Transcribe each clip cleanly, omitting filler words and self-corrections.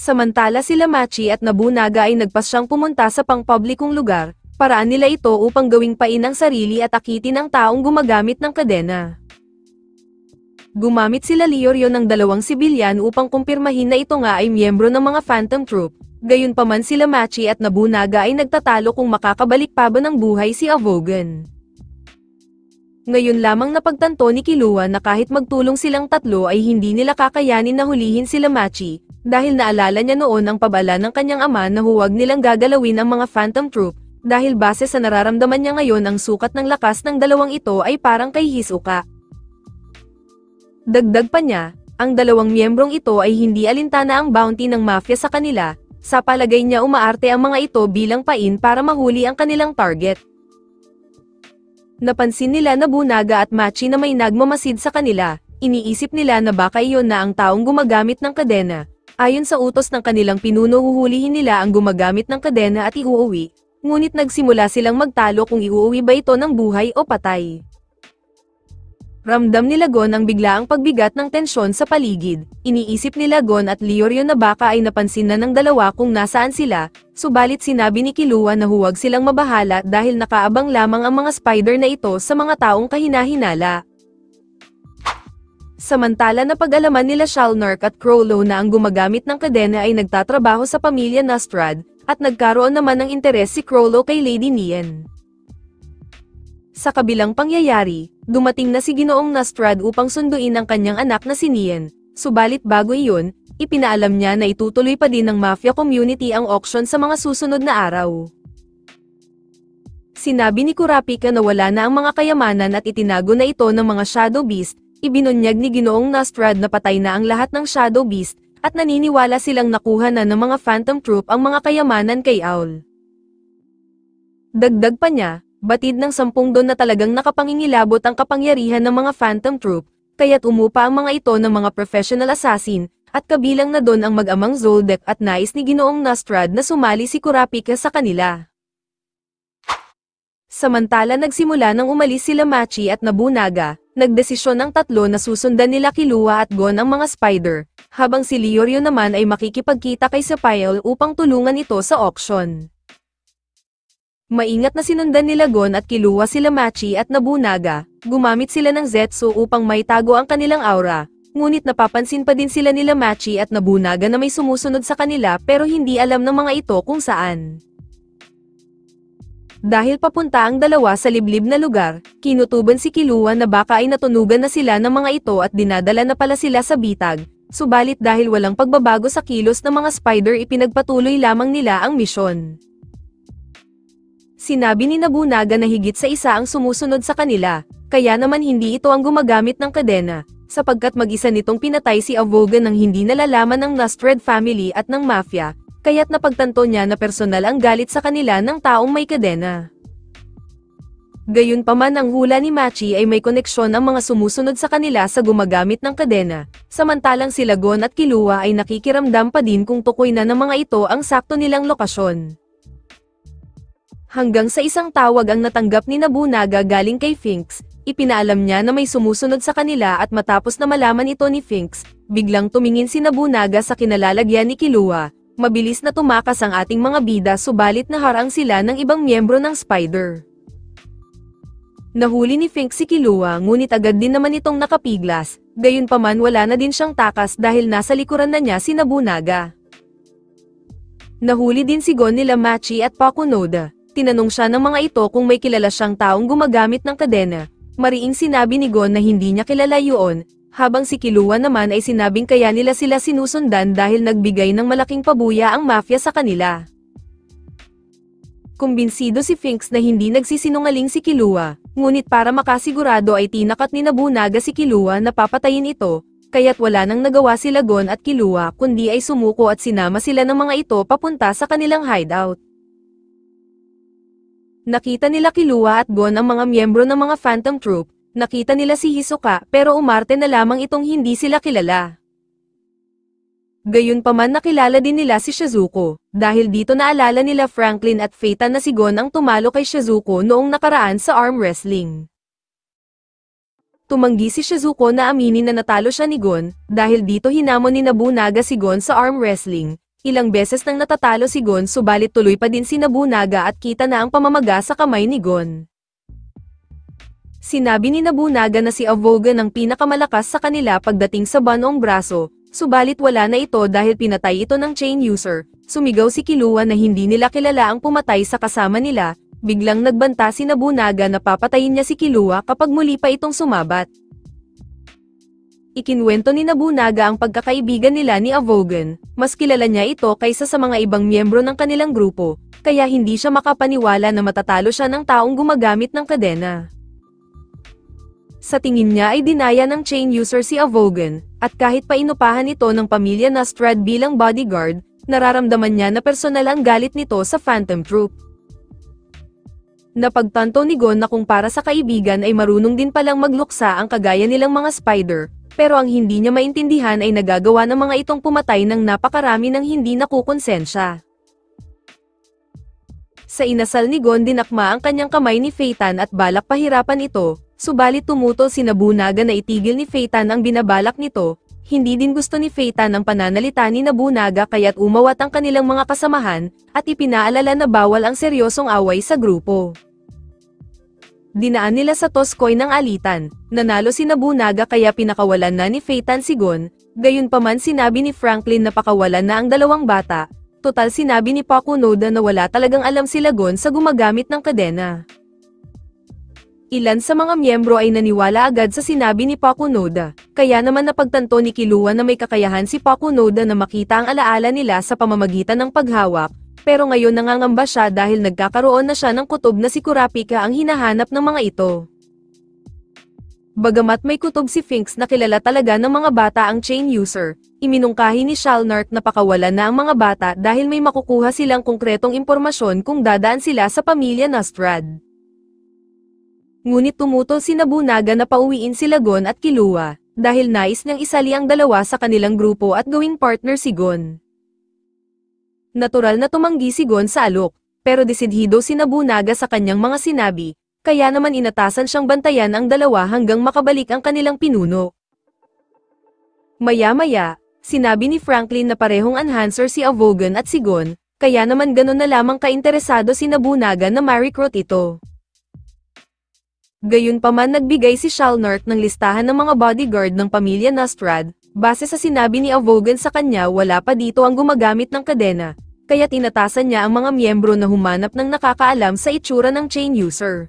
Samantala sila Machi at Nobunaga ay nagpasyang pumunta sa pangpublikong lugar, paraan nila ito upang gawing pain ang sarili at akitin ang taong gumagamit ng kadena. Gumamit sila Leoryo ng 2 sibilyan upang kumpirmahin na ito nga ay miyembro ng mga Phantom Troop, gayunpaman sila Machi at Nobunaga ay nagtatalo kung makakabalik pa ba ng buhay si Avogan. Ngayon lamang napagtanto ni Killua na kahit magtulong silang tatlo ay hindi nila kakayanin na hulihin sila Machi, dahil naalala niya noon ang pabala ng kanyang ama na huwag nilang gagalawin ang mga Phantom Troop, dahil base sa nararamdaman niya ngayon ang sukat ng lakas ng dalawang ito ay parang kay Hisoka. Dagdag pa niya, ang 2 miyembrong ito ay hindi alintana ang bounty ng mafia sa kanila, sa palagay niya umaarte ang mga ito bilang pain para mahuli ang kanilang target. Napansin nila Nobunaga at Machi na may nagmamasid sa kanila, iniisip nila na baka iyon na ang taong gumagamit ng kadena. Ayon sa utos ng kanilang pinuno huhulihin nila ang gumagamit ng kadena at iuuwi, ngunit nagsimula silang magtalo kung iuuwi ba ito ng buhay o patay. Ramdam nila Gon ang biglaang pagbigat ng tensyon sa paligid, iniisip nila Gon at Leoryo na baka ay napansin na ng dalawa kung nasaan sila, subalit sinabi ni Killua na huwag silang mabahala dahil nakaabang lamang ang mga spider na ito sa mga taong kahina-hinala. Samantala napag-alaman nila Shalnark at Crollo na ang gumagamit ng kadena ay nagtatrabaho sa pamilya Nostrad, at nagkaroon naman ng interes si Crollo kay Lady Nien. Sa kabilang pangyayari, dumating na si Ginoong Nostrad upang sunduin ang kanyang anak na si Nien, subalit bago iyon, ipinaalam niya na itutuloy pa din ng mafia community ang auction sa mga susunod na araw. Sinabi ni Kurapika na wala na ang mga kayamanan at itinago na ito ng mga Shadow Beast, ibinunyag ni Ginoong Nostrad na patay na ang lahat ng Shadow Beast, at naniniwala silang nakuha na ng mga Phantom Troop ang mga kayamanan kay Owl. Dagdag pa niya, batid ng 10 Don na talagang nakapangingilabot ang kapangyarihan ng mga Phantom Troop, kaya't umupa ang mga ito ng mga professional assassin, at kabilang na doon ang mag-amang Zoldyck at nais ni Ginoong Nostrad na sumali si Kurapika sa kanila. Samantala nagsimula nang umalis sila Machi at Nobunaga, nagdesisyon ang tatlo na susundan nila Killua at Gon ang mga spider, habang si Leoryo naman ay makikipagkita kay Sapphire upang tulungan ito sa auction. Maingat na sinundan nila Gon at Killua sila Machi at Nobunaga, gumamit sila ng Zetsu upang maitago ang kanilang aura, ngunit napapansin pa din sila nila Machi at Nobunaga na may sumusunod sa kanila pero hindi alam ng mga ito kung saan. Dahil papunta ang dalawa sa liblib na lugar, kinutuban si Killua na baka ay natunugan na sila ng mga ito at dinadala na pala sila sa bitag, subalit dahil walang pagbabago sa kilos ng mga spider ipinagpatuloy lamang nila ang misyon. Sinabi ni Nobunaga na higit sa isa ang sumusunod sa kanila, kaya naman hindi ito ang gumagamit ng kadena, sapagkat mag-isa nitong pinatay si Avogan nang hindi nalalaman ng Nostrad family at ng mafia, kaya't napagtanto niya na personal ang galit sa kanila ng taong may kadena. Gayunpaman ang hula ni Machi ay may koneksyon ang mga sumusunod sa kanila sa gumagamit ng kadena, samantalang sila Gon at Killua ay nakikiramdam pa din kung tukoy na ng mga ito ang sakto nilang lokasyon. Hanggang sa isang tawag ang natanggap ni Nobunaga galing kay Finks, ipinaalam niya na may sumusunod sa kanila at matapos na malaman ito ni Finks, biglang tumingin si Nobunaga sa kinalalagyan ni Killua, mabilis na tumakas ang ating mga bida subalit naharang sila ng ibang miyembro ng Spider. Nahuli ni Finks si Killua ngunit agad din naman itong nakapiglas, gayunpaman wala na din siyang takas dahil nasa likuran na niya si Nobunaga. Nahuli din si Gon nila Machi at Pakunoda. Tinanong siya ng mga ito kung may kilala siyang taong gumagamit ng kadena, mariing sinabi ni Gon na hindi niya kilala yun, habang si Killua naman ay sinabing kaya nila sila sinusundan dahil nagbigay ng malaking pabuya ang mafia sa kanila. Kumbinsido si Finks na hindi nagsisinungaling si Killua, ngunit para makasigurado ay tinakat ni Nobunaga si Killua na papatayin ito, kaya't wala nang nagawa sila Gon at Killua kundi ay sumuko at sinama sila ng mga ito papunta sa kanilang hideout. Nakita nila Killua at Gon ang mga miyembro ng mga Phantom Troop, nakita nila si Hisoka pero umarte na lamang itong hindi sila kilala. Gayunpaman nakilala din nila si Shizuko, dahil dito naalala nila Franklin at Feitan na si Gon ang tumalo kay Shizuko noong nakaraan sa arm wrestling. Tumanggi si Shizuko na aminin na natalo siya ni Gon, dahil dito hinamon ni Nobunaga si Gon sa arm wrestling, Ilang beses nang natatalo si Gon subalit tuloy pa din si Nobunaga at kita na ang pamamaga sa kamay ni Gon. Sinabi ni Nobunaga na si Avogan ang pinakamalakas sa kanila pagdating sa banong braso, subalit wala na ito dahil pinatay ito ng chain user. Sumigaw si Killua na hindi nila kilala ang pumatay sa kasama nila, biglang nagbanta si Nobunaga na papatayin niya si Killua kapag muli pa itong sumabat. Ikinwento ni Nobunaga ang pagkakaibigan nila ni Avogan, mas kilala niya ito kaysa sa mga ibang miyembro ng kanilang grupo, kaya hindi siya makapaniwala na matatalo siya ng taong gumagamit ng kadena. Sa tingin niya ay dinaya ng chain user si Avogan, at kahit pa inupahan ito ng pamilya Nostrad bilang bodyguard, nararamdaman niya na personal ang galit nito sa Phantom Troop. Napagtanto ni Gon na kung para sa kaibigan ay marunong din palang magluksa ang kagaya nilang mga spider, pero ang hindi niya maintindihan ay nagagawa ng mga itong pumatay ng napakarami ng hindi nakukonsensya. Sa inasal ni Gon dinakma ang kanyang kamay ni Phaeton at balak pahirapan ito, subalit tumutol si Nobunaga na itigil ni Phaeton ang binabalak nito. Hindi din gusto ni Phaeton ang pananalita ni Nobunaga kaya't umawat ang kanilang mga kasamahan, at ipinaalala na bawal ang seryosong away sa grupo. Dinaan nila sa Toskoy ng alitan, nanalo si Nobunaga kaya pinakawalan na ni Phaeton si Gon, gayunpaman sinabi ni Franklin na pakawalan na ang dalawang bata, total sinabi ni Pakunoda na wala talagang alam sila Gon sa gumagamit ng kadena. Ilan sa mga miyembro ay naniwala agad sa sinabi ni Pakunoda, kaya naman napagtanto ni Killua na may kakayahan si Pakunoda na makita ang alaala nila sa pamamagitan ng paghawak, pero ngayon nangangamba siya dahil nagkakaroon na siya ng kutob na si Kurapika ang hinahanap ng mga ito. Bagamat may kutob si Finks na kilala talaga ng mga bata ang chain user, iminungkahi ni Shalnark na pakawalan na ang mga bata dahil may makukuha silang konkretong impormasyon kung dadaan sila sa pamilya Nostrad. Ngunit tumutol si Nobunaga na pauwiin sila Gon at Killua, dahil nais niyang isali ang dalawa sa kanilang grupo at gawing partner si Gon. Natural na tumanggi si Gon sa alok, pero desidhido si Nobunaga sa kanyang mga sinabi, kaya naman inatasan siyang bantayan ang dalawa hanggang makabalik ang kanilang pinuno. Maya-maya, sinabi ni Franklin na parehong enhancer si Avogan at si Gon, kaya naman ganun na lamang kainteresado si Nobunaga na ma-recruit ito. Gayunpaman nagbigay si Shalnark ng listahan ng mga bodyguard ng pamilya Nostrad, base sa sinabi ni Avogan sa kanya wala pa dito ang gumagamit ng kadena, kaya tinatasan niya ang mga miyembro na humanap ng nakakaalam sa itsura ng chain user.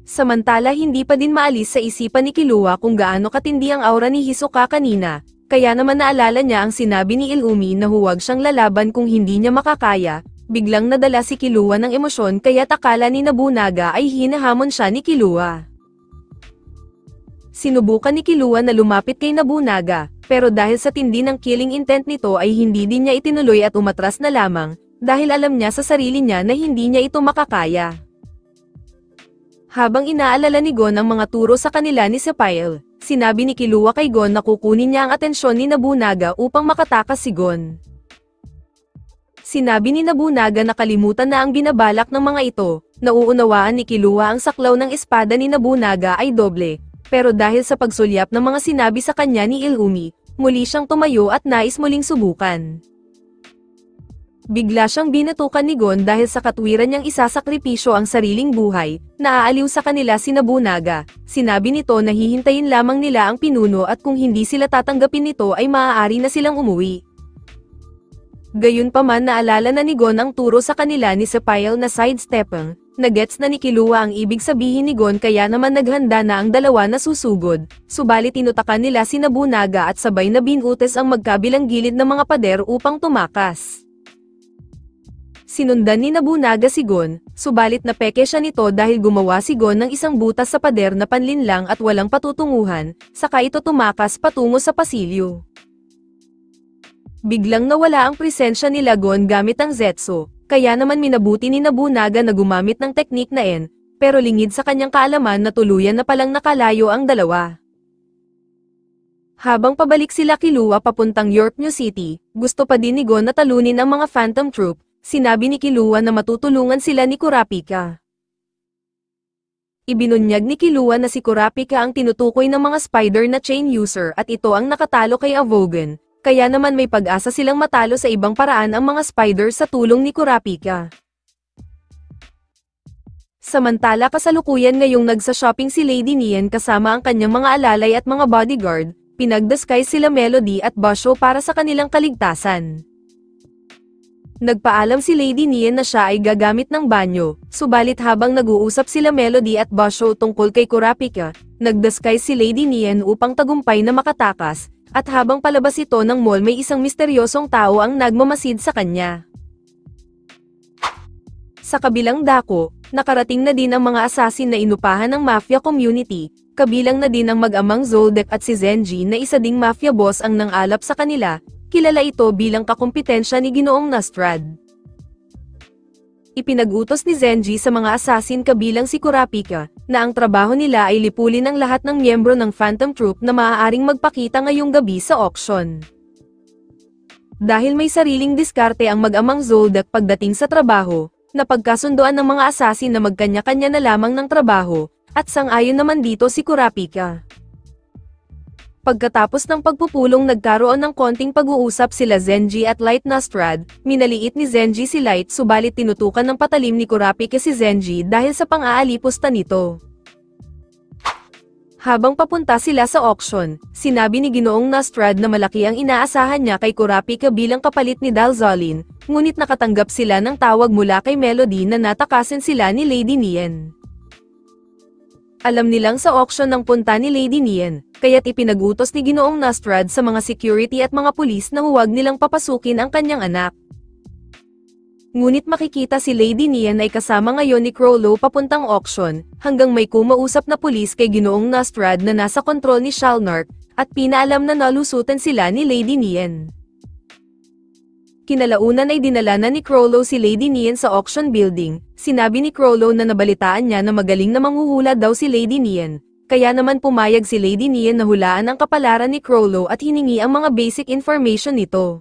Samantala hindi pa din maalis sa isipan ni Killua kung gaano katindi ang aura ni Hisoka kanina, kaya naman naalala niya ang sinabi ni Illumi na huwag siyang lalaban kung hindi niya makakaya. Biglang nadala si Killua ng emosyon kaya akala ni Nobunaga ay hinahamon siya ni Killua. Sinubukan ni Killua na lumapit kay Nobunaga, pero dahil sa tindi ng killing intent nito ay hindi din niya itinuloy at umatras na lamang, dahil alam niya sa sarili niya na hindi niya ito makakaya. Habang inaalala ni Gon ang mga turo sa kanila ni Sephiroth, sinabi ni Killua kay Gon na kukunin niya ang atensyon ni Nobunaga upang makatakas si Gon. Sinabi ni Nobunaga na kalimutan na ang binabalak ng mga ito, nauunawaan ni Killua ang saklaw ng espada ni Nobunaga ay doble, pero dahil sa pagsulyap ng mga sinabi sa kanya ni Illumi, muli siyang tumayo at nais muling subukan. Bigla siyang binatukan ni Gon dahil sa katwiran niyang isasakripisyo ang sariling buhay, naaaliw sa kanila si Nobunaga, sinabi nito na hihintayin lamang nila ang pinuno at kung hindi sila tatanggapin nito ay maaari na silang umuwi. Gayunpaman naalala na ni Gon ang turo sa kanila ni Sephiroth na sidestepping, nagets na ni Killua ang ibig sabihin ni Gon kaya naman naghanda na ang dalawa na susugod, subalit tinutakan nila si Nobunaga at sabay na binutes ang magkabilang gilid ng mga pader upang tumakas. Sinundan ni Nobunaga si Gon, subalit napeke siya nito dahil gumawa si Gon ng isang butas sa pader na panlinlang at walang patutunguhan, saka ito tumakas patungo sa pasilyo. Biglang nawala ang presensya ni Gon gamit ang Zetsu, kaya naman minabuti ni Nobunaga na gumamit ng teknik na En, pero lingid sa kanyang kaalaman na tuluyan na palang nakalayo ang dalawa. Habang pabalik sila Killua papuntang York New City, gusto pa din ni Gon na talunin ang mga Phantom Troop, sinabi ni Killua na matutulungan sila ni Kurapika. Ibinunyag ni Killua na si Kurapika ang tinutukoy ng mga spider na chain user at ito ang nakatalo kay Avogan. kaya naman may pag-asa silang matalo sa ibang paraan ang mga spider sa tulong ni Kurapika. Samantala kasalukuyan ngayong nagsa-shopping si Lady Nian kasama ang kanyang mga alalay at mga bodyguard, pinag-disguise sila Melody at Basho para sa kanilang kaligtasan. Nagpaalam si Lady Nian na siya ay gagamit ng banyo, subalit habang nag-uusap sila Melody at Basho tungkol kay Kurapika, nag-disguise si Lady Nian upang tagumpay na makatakas, at habang palabas ito ng mall may isang misteryosong tao ang nagmamasid sa kanya. Sa kabilang dako, nakarating na din ang mga assassin na inupahan ng mafia community, kabilang na din ang mag-amang Zoldyck at si Zenji na isa ding mafia boss ang nang-alap sa kanila. Kilala ito bilang kakumpetensya ni Ginoong Nastrad. Ipinag-utos ni Zenji sa mga assassin kabilang si Kurapika, na ang trabaho nila ay lipulin ang lahat ng miyembro ng Phantom Troop na maaaring magpakita ngayong gabi sa auction. Dahil may sariling diskarte ang mag-amang Zoldyck pagdating sa trabaho, napagkasundoan ng mga assassin na magkanya-kanya na lamang ng trabaho, at sang-ayon naman dito si Kurapika. Pagkatapos ng pagpupulong nagkaroon ng konting pag-uusap sila Zenji at Light Nastrad, minaliit ni Zenji si Light subalit tinutukan ng patalim ni Kurapika si Zenji dahil sa pang-aalipusta nito. Habang papunta sila sa auction, sinabi ni Ginoong Nastrad na malaki ang inaasahan niya kay Kurapika bilang kapalit ni Dalzolin, ngunit nakatanggap sila ng tawag mula kay Melody na natakasin sila ni Lady Nian. Alam nilang sa auction ng punta ni Lady Nian, kaya't ipinag-utos ni Ginoong Nastrad sa mga security at mga pulis na huwag nilang papasukin ang kanyang anak. Ngunit makikita si Lady Nian ay kasama ngayon ni Crollo papuntang auction, hanggang may kumausap na pulis kay Ginoong Nastrad na nasa kontrol ni Shalnark, at pinaalam na nalusutan sila ni Lady Nian. Kinalaunan ay dinala na ni Crollo si Lady Nian sa auction building. Sinabi ni Crollo na nabalitaan niya na magaling na manghuhula daw si Lady Nian, kaya naman pumayag si Lady Nian na hulaan ang kapalaran ni Crollo at hiningi ang mga basic information nito.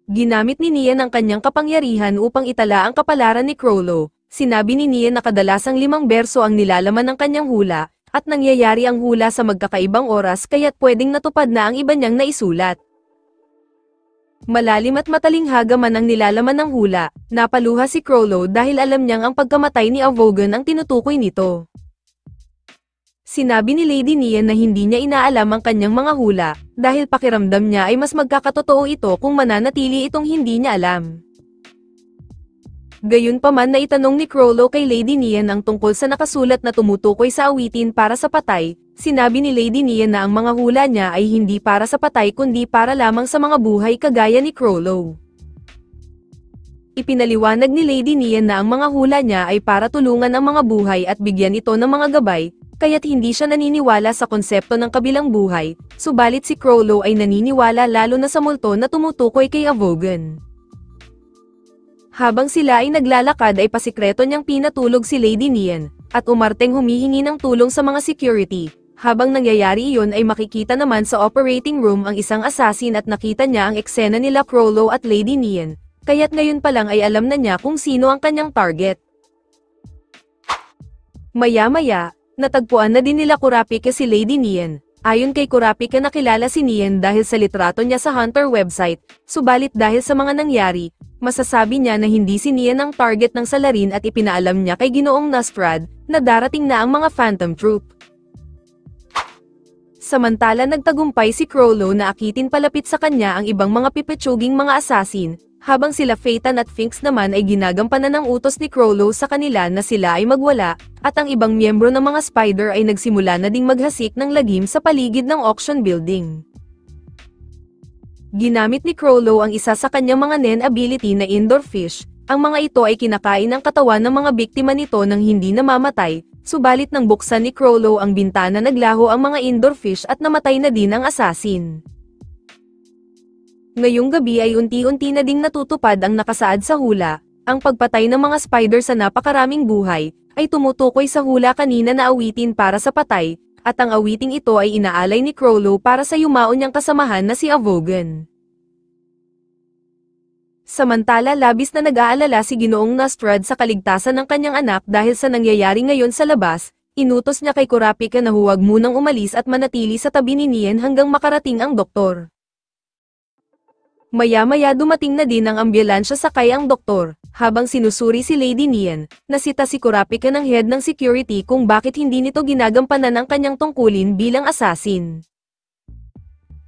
Ginamit ni Nian ang kanyang kapangyarihan upang itala ang kapalaran ni Crollo. Sinabi ni Nian na kadalasang 5 berso ang nilalaman ng kanyang hula, at nangyayari ang hula sa magkakaibang oras kaya't pwedeng natupad na ang iba niyang naisulat. Malalim at matalinghaga man ang nilalaman ng hula, napaluha si Crollo dahil alam niyang ang pagkamatay ni Avogan ang tinutukoy nito. Sinabi ni Lady Nian na hindi niya inaalam ang kanyang mga hula, dahil pakiramdam niya ay mas magkakatotoo ito kung mananatili itong hindi niya alam. Gayunpaman na itanong ni Crollo kay Lady Nian ang tungkol sa nakasulat na tumutukoy sa awitin para sa patay, sinabi ni Lady Nian na ang mga hula niya ay hindi para sa patay kundi para lamang sa mga buhay kagaya ni Crollo. Ipinaliwanag ni Lady Nian na ang mga hula niya ay para tulungan ang mga buhay at bigyan ito ng mga gabay, kaya't hindi siya naniniwala sa konsepto ng kabilang buhay, subalit si Crollo ay naniniwala lalo na sa multo na tumutukoy kay Avogan. Habang sila ay naglalakad ay pasikreto niyang pinatulog si Lady Nian, at umarteng humihingi ng tulong sa mga security. Habang nangyayari iyon ay makikita naman sa operating room ang isang assassin at nakita niya ang eksena nila Crollo at Lady Nian, kaya't ngayon pa lang ay alam na niya kung sino ang kanyang target. Maya-maya, natagpuan na din nila Kurapika si Lady Nian. Ayon kay Kurapika nakilala si Nian dahil sa litrato niya sa Hunter website, subalit dahil sa mga nangyari, masasabi niya na hindi si Nian ang target ng salarin at ipinaalam niya kay Ginoong Nastrad na darating na ang mga Phantom Troop. Samantala nagtagumpay si Crollo na akitin palapit sa kanya ang ibang mga pipetsuging mga assassin, habang sila Phaeton at Finks naman ay ginagampanan ng utos ni Crollo sa kanila na sila ay magwala, at ang ibang miyembro ng mga spider ay nagsimula na ding maghasik ng lagim sa paligid ng auction building. Ginamit ni Crollo ang isa sa kanyang mga Nen ability na indoor fish, ang mga ito ay kinakain ng katawan ng mga biktima nito nang hindi namamatay, subalit nang buksan ni Crollo ang bintana naglaho ang mga indoor fish at namatay na din ang assassin. Ngayong gabi ay unti-unti na ding natutupad ang nakasaad sa hula, ang pagpatay ng mga spider sa napakaraming buhay, ay tumutukoy sa hula kanina na awitin para sa patay, at ang awiting ito ay inaalay ni Crollo para sa yumao niyang kasamahan na si Avogan. Samantala labis na nag-aalala si Ginoong Nastrad sa kaligtasan ng kanyang anak dahil sa nangyayari ngayon sa labas, inutos niya kay Kurapika na huwag munang umalis at manatili sa tabi ni Nian hanggang makarating ang doktor. Maya-maya dumating na din ang ambulansya sakay ang doktor, habang sinusuri si Lady Nian, nasita si Kurapika ng head ng security kung bakit hindi nito ginagampanan ang kanyang tungkulin bilang assassin.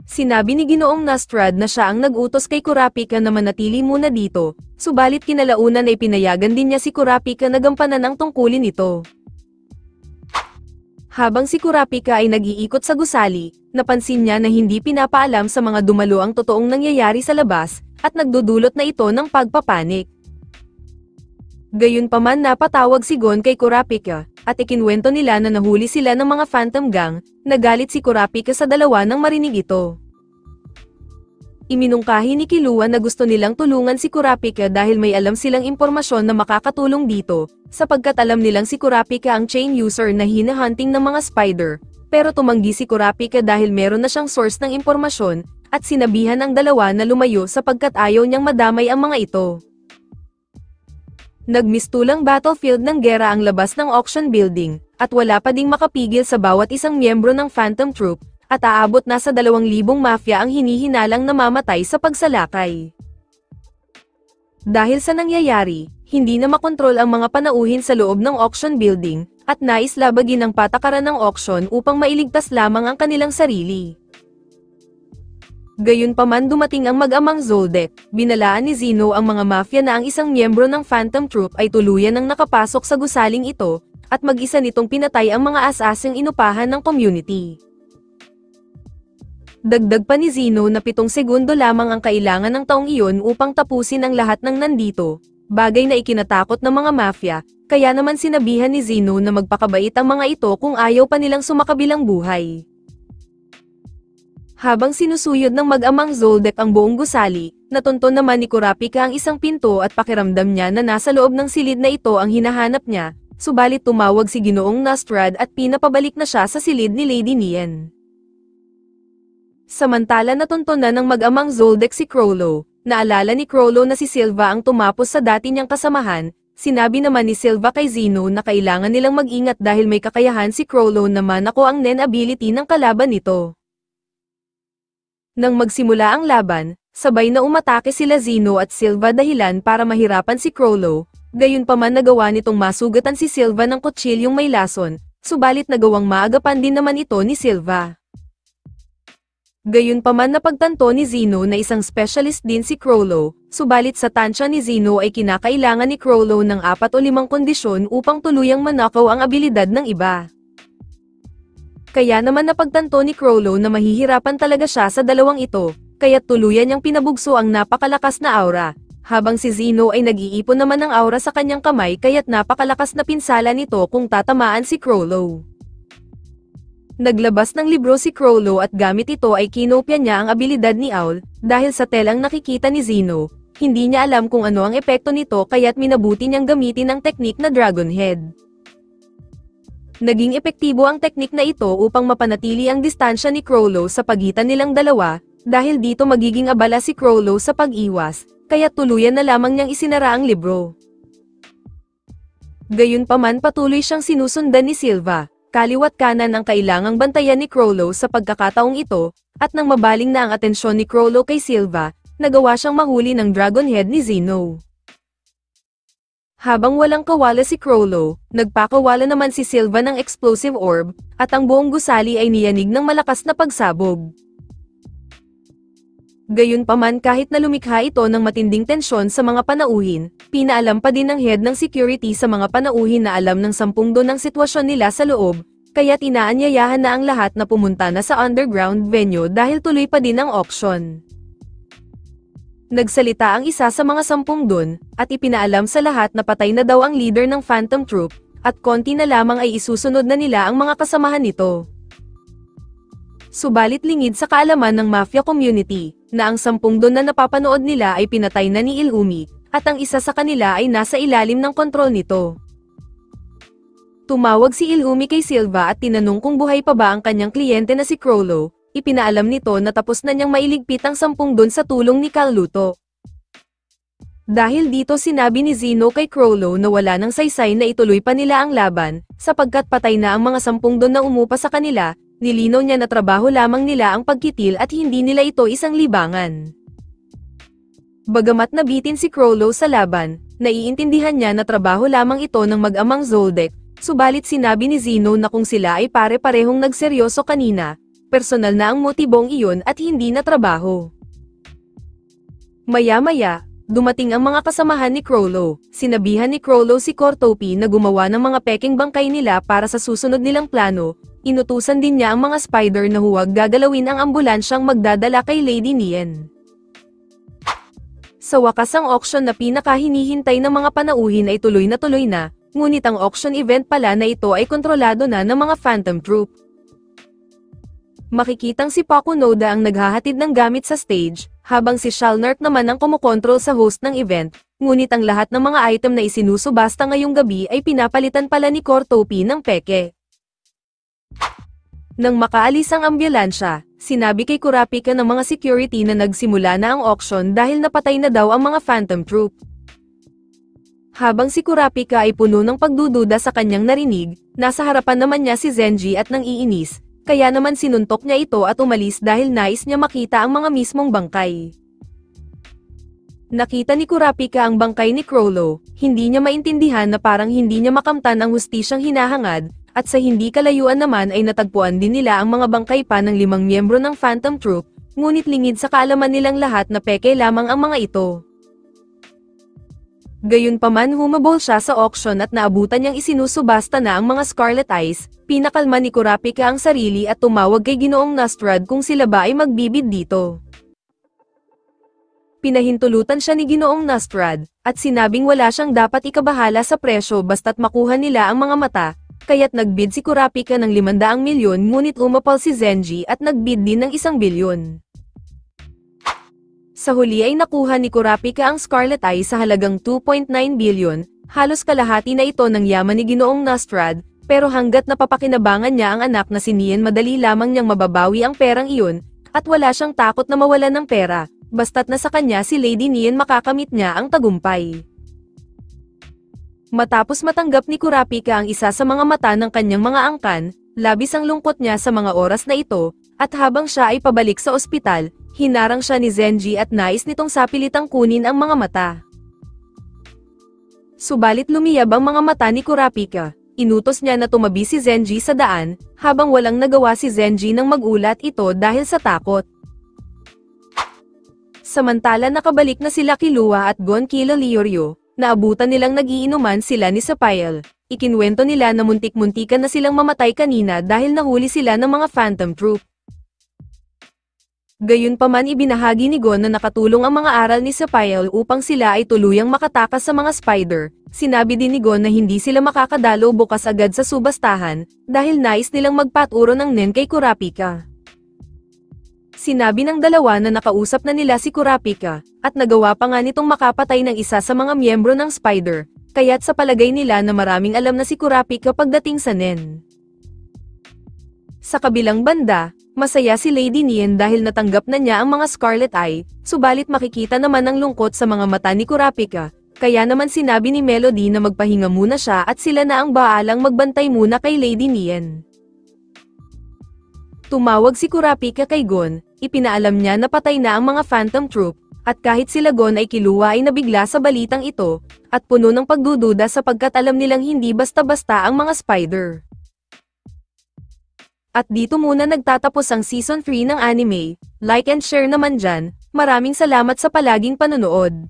Sinabi ni Ginoong Nastrad na siya ang nag-utos kay Kurapika na manatili muna dito, subalit kinalaunan ay pinayagan din niya si Kurapika na gampanan ang tungkulin nito. Habang si Kurapika ay nag-iikot sa gusali, napansin niya na hindi pinapaalam sa mga dumalo ang totoong nangyayari sa labas, at nagdudulot na ito ng pagpapanik. Gayunpaman napatawag si Gon kay Kurapika, at ikinwento nila na nahuli sila ng mga Phantom Gang, nagalit si Kurapika sa dalawa nang marinig ito. Iminungkahi ni Killua na gusto nilang tulungan si Kurapika dahil may alam silang impormasyon na makakatulong dito, sapagkat alam nilang si Kurapika ang chain user na hinahunting ng mga spider, pero tumanggi si Kurapika dahil meron na siyang source ng impormasyon, at sinabihan ang dalawa na lumayo sapagkat ayaw niyang madamay ang mga ito. Nagmistulang battlefield ng gera ang labas ng auction building, at wala pa ding makapigil sa bawat isang miyembro ng Phantom Troop, at aabot na sa 2,000 mafia ang hinihinalang namamatay sa pagsalakay. Dahil sa nangyayari, hindi na makontrol ang mga panauhin sa loob ng auction building, at nais labagin ang patakaran ng auction upang mailigtas lamang ang kanilang sarili. Gayunpaman dumating ang mag-amang Zoldyck, binalaan ni Zeno ang mga mafia na ang isang miyembro ng Phantom Troop ay tuluyan ng nakapasok sa gusaling ito, at mag-isa nitong pinatay ang mga asasing inupahan ng community. Dagdag pa ni Zeno na 7 segundo lamang ang kailangan ng taong iyon upang tapusin ang lahat ng nandito, bagay na ikinatakot ng mga mafia, kaya naman sinabihan ni Zeno na magpakabait ang mga ito kung ayaw pa nilang sumakabilang buhay. Habang sinusuyod ng mag-amang Zoldyck ang buong gusali, natunton naman ni Kurapika ang isang pinto at pakiramdam niya na nasa loob ng silid na ito ang hinahanap niya, subalit tumawag si Ginoong Nastrad at pinapabalik na siya sa silid ni Lady Nian. Samantala natunton na ng mag-amang Zoldyck si Chrollo, naalala ni Chrollo na si Silva ang tumapos sa dati niyang kasamahan, sinabi naman ni Silva kay Zeno na kailangan nilang mag-ingat dahil may kakayahan si Chrollo na manako ang Nen ability ng kalaban nito. Nang magsimula ang laban, sabay na umatake sila Zeno at Silva dahilan para mahirapan si Chrollo, gayunpaman nagawa nitong masugatan si Silva ng kutsilyong may lason, subalit nagawang maagapan din naman ito ni Silva. Gayunpaman napagtanto ni Zeno na isang specialist din si Chrollo, subalit sa tansya ni Zeno ay kinakailangan ni Chrollo ng 4 o 5 kondisyon upang tuluyang manakaw ang abilidad ng iba. Kaya naman napagtanto ni Chrollo na mahihirapan talaga siya sa dalawang ito, kaya't tuluyan niyang pinabugso ang napakalakas na aura, habang si Zeno ay nag-iipon naman ng aura sa kanyang kamay kaya't napakalakas na pinsala nito kung tatamaan si Chrollo. Naglabas ng libro si Chrollo at gamit ito ay kinopya niya ang abilidad ni Owl, dahil sa telang nakikita ni Zeno, hindi niya alam kung ano ang epekto nito kaya't minabuti niyang gamitin ang teknik na Dragon Head. Naging epektibo ang teknik na ito upang mapanatili ang distansya ni Chrollo sa pagitan nilang dalawa, dahil dito magiging abala si Chrollo sa pag-iwas, kaya tuluyan na lamang niyang isinara ang libro. Gayunpaman patuloy siyang sinusundan ni Silva. Kaliwat kanan ang kailangang bantayan ni Chrollo sa pagkakataong ito, at nang mabaling na ang atensyon ni Chrollo kay Silva, nagawa siyang mahuli ng Dragon Head ni Zeno. Habang walang kawala si Chrollo, nagpakawala naman si Silva ng Explosive Orb, at ang buong gusali ay niyanig ng malakas na pagsabog. Gayunpaman kahit na lumikha ito ng matinding tensyon sa mga panauhin, pinaalam pa din ng head ng security sa mga panauhin na alam ng 10 don ang sitwasyon nila sa loob, kaya't inaanyayahan na ang lahat na pumunta na sa underground venue dahil tuloy pa din ang auction. Nagsalita ang isa sa mga 10 don, at ipinaalam sa lahat na patay na daw ang leader ng Phantom Troop, at konti na lamang ay isusunod na nila ang mga kasamahan nito. Subalit lingid sa kaalaman ng mafia community, na ang 10 don na napapanood nila ay pinatay na ni Illumi, at ang isa sa kanila ay nasa ilalim ng kontrol nito. Tumawag si Illumi kay Silva at tinanong kung buhay pa ba ang kanyang kliyente na si Chrollo, ipinaalam nito na tapos na niyang mailigpit ang 10 don sa tulong ni Carluto. Dahil dito sinabi ni Zeno kay Chrollo na wala nang saysay na ituloy pa nila ang laban, sapagkat patay na ang mga 10 don na umupa sa kanila. Nilinaw niya na trabaho lamang nila ang pagkitil at hindi nila ito isang libangan. Bagamat nabitin si Chrollo sa laban, naiintindihan niya na trabaho lamang ito ng mag-amang Zoldyck, subalit sinabi ni Zeno na kung sila ay pare-parehong nagseryoso kanina, personal na ang motibong iyon at hindi na trabaho. Maya-maya, dumating ang mga kasamahan ni Chrollo. Sinabihan ni Chrollo si Cortopi na gumawa ng mga peking bangkay nila para sa susunod nilang plano. Inutusan din niya ang mga spider na huwag gagalawin ang ambulansyang magdadala kay Lady Nien. Sa wakas ang auction na pinakahinihintay ng mga panauhin ay tuloy na, ngunit ang auction event pala na ito ay kontrolado na ng mga Phantom Troop. Makikitang si Pakunoda ang naghahatid ng gamit sa stage, habang si Shalnark naman ang kumukontrol sa host ng event, ngunit ang lahat ng mga item na isinusubasta ngayong gabi ay pinapalitan pala ni Cortopi ng peke. Nang makaalis ang ambulansya, sinabi kay Kurapika ng mga security na nagsimula na ang auction dahil napatay na daw ang mga Phantom Troop. Habang si Kurapika ay puno ng pagdududa sa kanyang narinig, nasa harapan naman niya si Zenji at nang iinis, kaya naman sinuntok niya ito at umalis dahil nais niya makita ang mga mismong bangkay. Nakita ni Kurapika ang bangkay ni Chrollo, hindi niya maintindihan na parang hindi niya makamtan ang hustisyang hinahangad, at sa hindi kalayuan naman ay natagpuan din nila ang mga bangkay pa ng 5 miyembro ng Phantom Troop, ngunit lingid sa kaalaman nilang lahat na peke lamang ang mga ito. Gayunpaman humabol siya sa auction at naabutan niyang isinusubasta na ang mga Scarlet Eyes, pinakalma ni Kurapika ang sarili at tumawag kay Ginoong Nostrad kung sila ba ay magbibid dito. Pinahintulutan siya ni Ginoong Nostrad, at sinabing wala siyang dapat ikabahala sa presyo basta't makuha nila ang mga mata, kaya't nagbid si Kurapika ng 500 milyon ngunit umapal si Zenji at nagbid din ng 1 bilyon. Sa huli ay nakuha ni Kurapika ang Scarlet Eye sa halagang 2.9 bilyon, halos kalahati na ito ng yaman ni Ginoong Nostrad, pero hanggat napapakinabangan niya ang anak na si Nien madali lamang niyang mababawi ang perang iyon, at wala siyang takot na mawalan ng pera, basta't nasa kanya si Lady Nien makakamit niya ang tagumpay. Matapos matanggap ni Kurapika ang isa sa mga mata ng kanyang mga angkan, labis ang lungkot niya sa mga oras na ito, at habang siya ay pabalik sa ospital, hinarang siya ni Zenji at nais nitong sapilitang kunin ang mga mata. Subalit lumiyab ang mga mata ni Kurapika, inutos niya na tumabi si Zenji sa daan, habang walang nagawa si Zenji nang magulat ito dahil sa takot. Samantala nakabalik na sila Killua at Gon Kilo Leorio, naabutan nilang nagiinuman sila ni Sapphire. Ikinwento nila na muntik-muntikan na silang mamatay kanina dahil nahuli sila ng mga Phantom Troop. Gayunpaman ibinahagi ni Gon na nakatulong ang mga aral ni Sapphire upang sila ay tuluyang makatakas sa mga spider. Sinabi din ni Gon na hindi sila makakadalo bukas agad sa subastahan, dahil nais nilang magpaturo ng Nen kay Kurapika. Sinabi ng dalawa na nakausap na nila si Kurapika, at nagawa pa nga nitong makapatay ng isa sa mga miyembro ng spider, kaya't sa palagay nila na maraming alam na si Kurapika pagdating sa Nen. Sa kabilang banda, masaya si Lady Nien dahil natanggap na niya ang mga Scarlet Eye, subalit makikita naman ang lungkot sa mga mata ni Kurapika, kaya naman sinabi ni Melody na magpahinga muna siya at sila na ang baalang magbantay muna kay Lady Nien. Tumawag si Kurapika kay Gon, ipinaalam niya na patay na ang mga Phantom Troop, at kahit sila Gon ay Killua ay nabigla sa balitang ito, at puno ng pagdududa sapagkat alam nilang hindi basta-basta ang mga spider. At dito muna nagtatapos ang Season 3 ng anime, like and share naman dyan, maraming salamat sa palaging panonood.